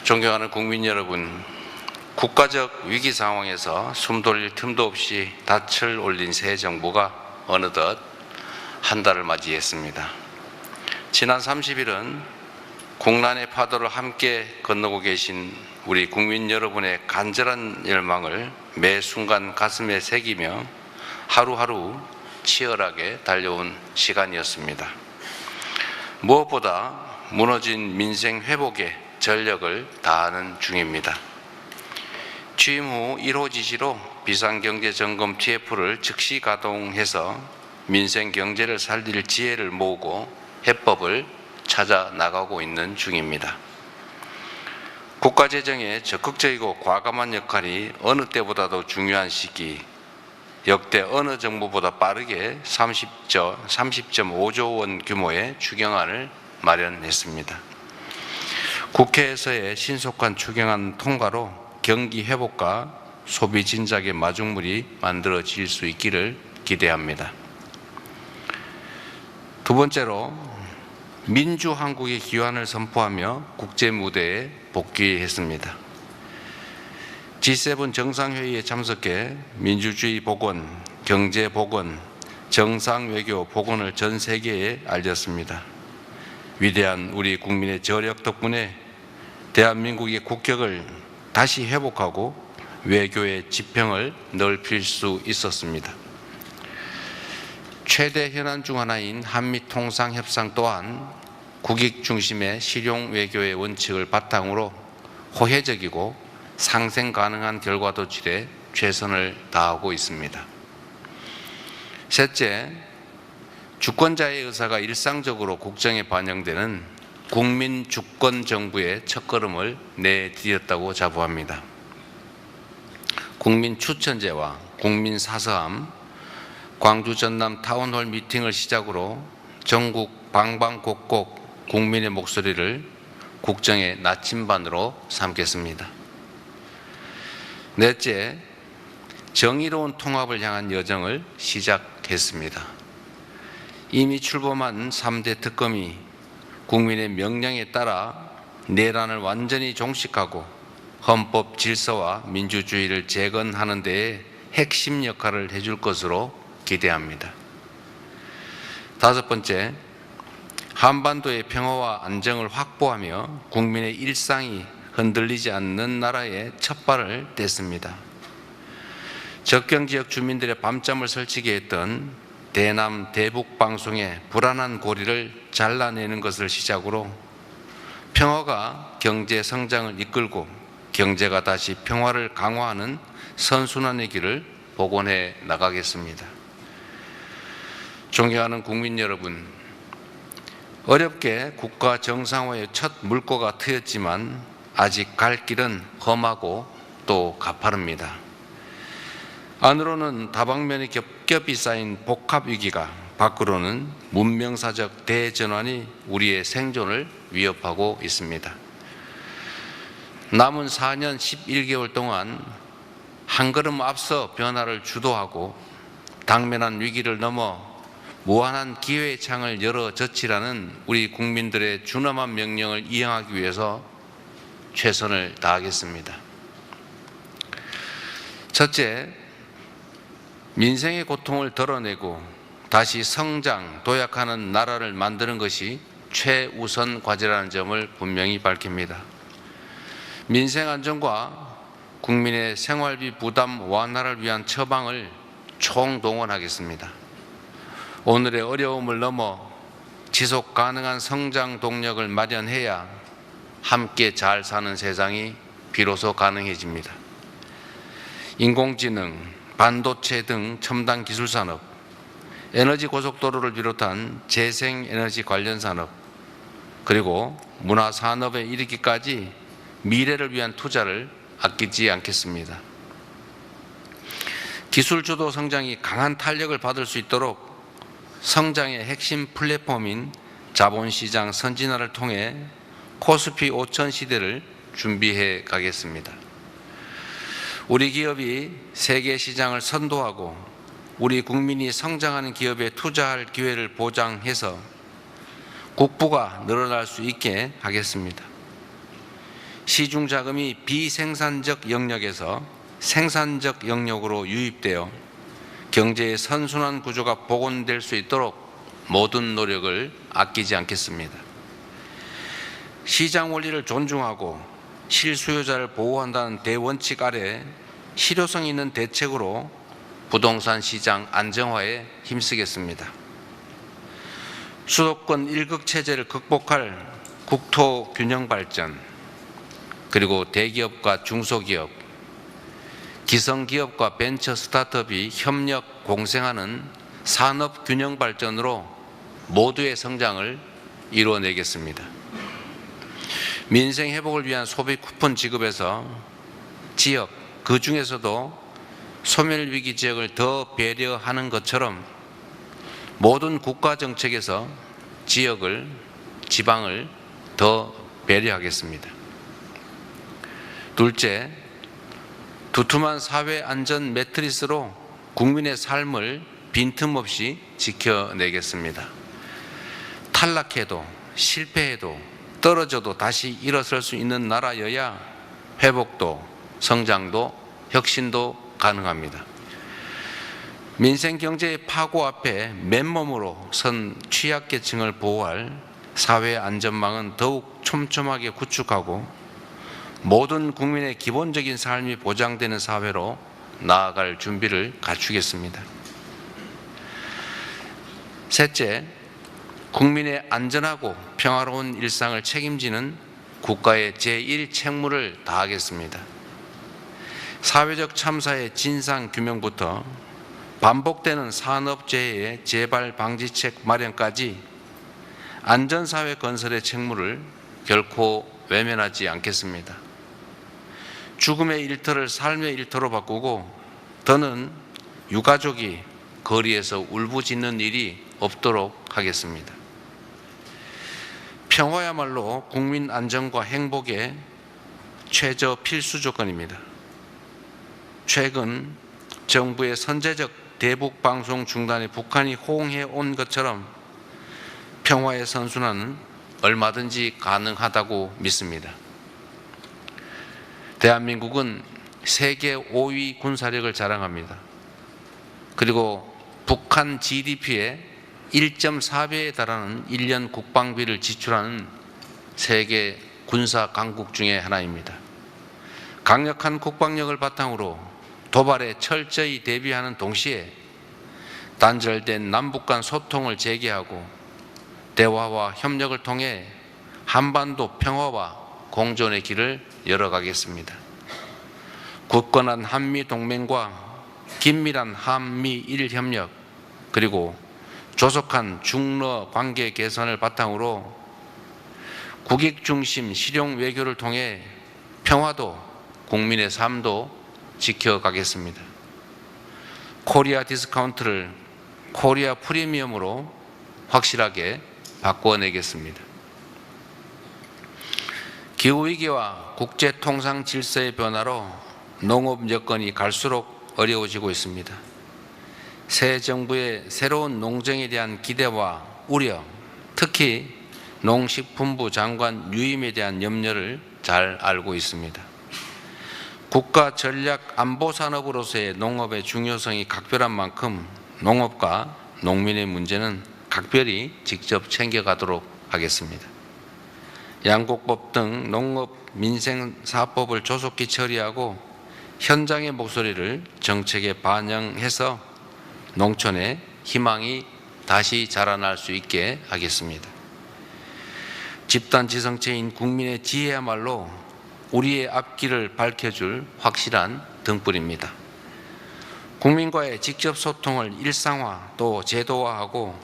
존경하는 국민 여러분, 국가적 위기 상황에서 숨 돌릴 틈도 없이 닻을 올린 새 정부가 어느덧 한 달을 맞이했습니다. 지난 30일은 국난의 파도를 함께 건너고 계신 우리 국민 여러분의 간절한 열망을 매 순간 가슴에 새기며 하루하루 치열하게 달려온 시간이었습니다. 무엇보다 무너진 민생 회복에 전력을 다하는 중입니다. 취임 후 1호 지시로 비상경제점검 TF를 즉시 가동해서 민생 경제를 살릴 지혜를 모으고 해법을 찾아 나가고 있는 중입니다. 국가재정의 적극적이고 과감한 역할이 어느 때보다도 중요한 시기, 역대 어느 정부보다 빠르게 30.5조 원 규모의 추경안을 마련했습니다. 국회에서의 신속한 추경안 통과로 경기 회복과 소비 진작의 마중물이 만들어질 수 있기를 기대합니다. 두 번째로 민주한국의 기원을 선포하며 국제 무대에 복귀했습니다. G7 정상회의에 참석해 민주주의 복원, 경제 복원, 정상외교 복원을 전 세계에 알렸습니다. 위대한 우리 국민의 저력 덕분에 대한민국의 국격을 다시 회복하고 외교의 지평을 넓힐 수 있었습니다. 최대 현안 중 하나인 한미통상협상 또한 국익 중심의 실용 외교의 원칙을 바탕으로 호혜적이고 상생 가능한 결과 도출에 최선을 다하고 있습니다. 셋째, 주권자의 의사가 일상적으로 국정에 반영되는 국민 주권 정부의 첫걸음을 내디뎠다고 자부합니다. 국민 추천제와 국민 사서함, 광주 전남 타운홀 미팅을 시작으로 전국 방방곡곡 국민의 목소리를 국정의 나침반으로 삼겠습니다. 넷째, 정의로운 통합을 향한 여정을 시작했습니다. 이미 출범한 3대 특검이 국민의 명령에 따라 내란을 완전히 종식하고 헌법 질서와 민주주의를 재건하는 데에 핵심 역할을 해줄 것으로 기대합니다. 다섯 번째, 한반도의 평화와 안정을 확보하며 국민의 일상이 흔들리지 않는 나라에 첫발을 뗐습니다. 접경지역 주민들의 밤잠을 설치게 했던 대남 대북 방송의 불안한 고리를 잘라내는 것을 시작으로 평화가 경제 성장을 이끌고 경제가 다시 평화를 강화하는 선순환의 길을 복원해 나가겠습니다. 존경하는 국민 여러분, 어렵게 국가 정상화의 첫 물꼬가 트였지만 아직 갈 길은 험하고 또 가파릅니다. 안으로는 다방면의 겹겹이 쌓인 복합위기가, 밖으로는 문명사적 대전환이 우리의 생존을 위협하고 있습니다. 남은 4년 11개월 동안 한 걸음 앞서 변화를 주도하고 당면한 위기를 넘어 무한한 기회의 창을 열어 젖히라는 우리 국민들의 준엄한 명령을 이행하기 위해서 최선을 다하겠습니다. 첫째, 민생의 고통을 덜어내고 다시 성장, 도약하는 나라를 만드는 것이 최우선 과제라는 점을 분명히 밝힙니다. 민생 안정과 국민의 생활비 부담 완화를 위한 처방을 총동원하겠습니다. 오늘의 어려움을 넘어 지속 가능한 성장 동력을 마련해야 함께 잘 사는 세상이 비로소 가능해집니다. 인공지능, 반도체 등 첨단 기술 산업, 에너지 고속도로를 비롯한 재생에너지 관련 산업, 그리고 문화 산업에 이르기까지 미래를 위한 투자를 아끼지 않겠습니다. 기술 주도 성장이 강한 탄력을 받을 수 있도록 성장의 핵심 플랫폼인 자본시장 선진화를 통해 코스피 5천 시대를 준비해 가겠습니다. 우리 기업이 세계 시장을 선도하고 우리 국민이 성장하는 기업에 투자할 기회를 보장해서 국부가 늘어날 수 있게 하겠습니다. 시중자금이 비생산적 영역에서 생산적 영역으로 유입되어 경제의 선순환 구조가 복원될 수 있도록 모든 노력을 아끼지 않겠습니다. 시장 원리를 존중하고 실수요자를 보호한다는 대원칙 아래 실효성 있는 대책으로 부동산 시장 안정화에 힘쓰겠습니다. 수도권 일극 체제를 극복할 국토 균형 발전, 그리고 대기업과 중소기업, 기성기업과 벤처 스타트업이 협력 공생하는 산업 균형 발전으로 모두의 성장을 이루어내겠습니다. 민생 회복을 위한 소비 쿠폰 지급에서 지역, 그 중에서도 소멸위기 지역을 더 배려하는 것처럼 모든 국가 정책에서 지역을, 지방을 더 배려하겠습니다. 둘째, 두툼한 사회 안전 매트리스로 국민의 삶을 빈틈없이 지켜내겠습니다. 탈락해도 실패해도 떨어져도 다시 일어설 수 있는 나라여야 회복도 성장도 혁신도 가능합니다. 민생 경제의 파고 앞에 맨몸으로 선 취약계층을 보호할 사회 안전망은 더욱 촘촘하게 구축하고 모든 국민의 기본적인 삶이 보장되는 사회로 나아갈 준비를 갖추겠습니다. 셋째, 국민의 안전하고 평화로운 일상을 책임지는 국가의 제1책무를 다하겠습니다. 사회적 참사의 진상 규명부터 반복되는 산업재해의 재발 방지책 마련까지 안전사회 건설의 책무를 결코 외면하지 않겠습니다. 죽음의 일터를 삶의 일터로 바꾸고 더는 유가족이 거리에서 울부짖는 일이 없도록 하겠습니다. 평화야말로 국민 안전과 행복의 최저 필수 조건입니다. 최근 정부의 선제적 대북 방송 중단에 북한이 호응해 온 것처럼 평화의 선순환은 얼마든지 가능하다고 믿습니다. 대한민국은 세계 5위 군사력을 자랑합니다. 그리고 북한 GDP의 1.4배에 달하는 1년 국방비를 지출하는 세계 군사 강국 중에 하나입니다. 강력한 국방력을 바탕으로 도발에 철저히 대비하는 동시에 단절된 남북 간 소통을 재개하고 대화와 협력을 통해 한반도 평화와 공존의 길을 열어가겠습니다. 굳건한 한미동맹과 긴밀한 한미일 협력 그리고 조속한 중러 관계 개선을 바탕으로 국익 중심 실용 외교를 통해 평화도 국민의 삶도 지켜가겠습니다. 코리아 디스카운트를 코리아 프리미엄으로 확실하게 바꿔내겠습니다. 기후위기와 국제통상 질서의 변화로 농업 여건이 갈수록 어려워지고 있습니다. 새 정부의 새로운 농정에 대한 기대와 우려, 특히 농식품부 장관 유임에 대한 염려를 잘 알고 있습니다. 국가 전략 안보 산업으로서의 농업의 중요성이 각별한 만큼 농업과 농민의 문제는 각별히 직접 챙겨가도록 하겠습니다. 양곡법 등 농업 민생사법을 조속히 처리하고 현장의 목소리를 정책에 반영해서 농촌의 희망이 다시 자라날 수 있게 하겠습니다. 집단지성체인 국민의 지혜야말로 우리의 앞길을 밝혀줄 확실한 등불입니다. 국민과의 직접 소통을 일상화 또 제도화하고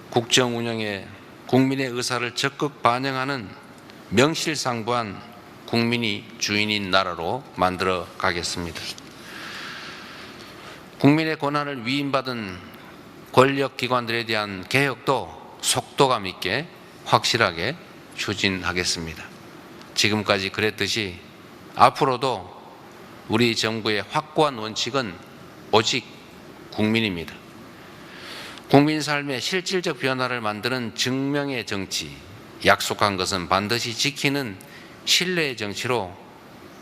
국정 운영에 국민의 의사를 적극 반영하는 명실상부한 국민이 주인인 나라로 만들어 가겠습니다. 국민의 권한을 위임받은 권력기관들에 대한 개혁도 속도감 있게 확실하게 추진하겠습니다. 지금까지 그랬듯이 앞으로도 우리 정부의 확고한 원칙은 오직 국민입니다. 국민 삶의 실질적 변화를 만드는 증명의 정치, 약속한 것은 반드시 지키는 신뢰의 정치로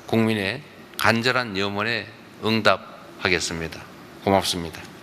국민의 간절한 염원에 응답하겠습니다. 고맙습니다.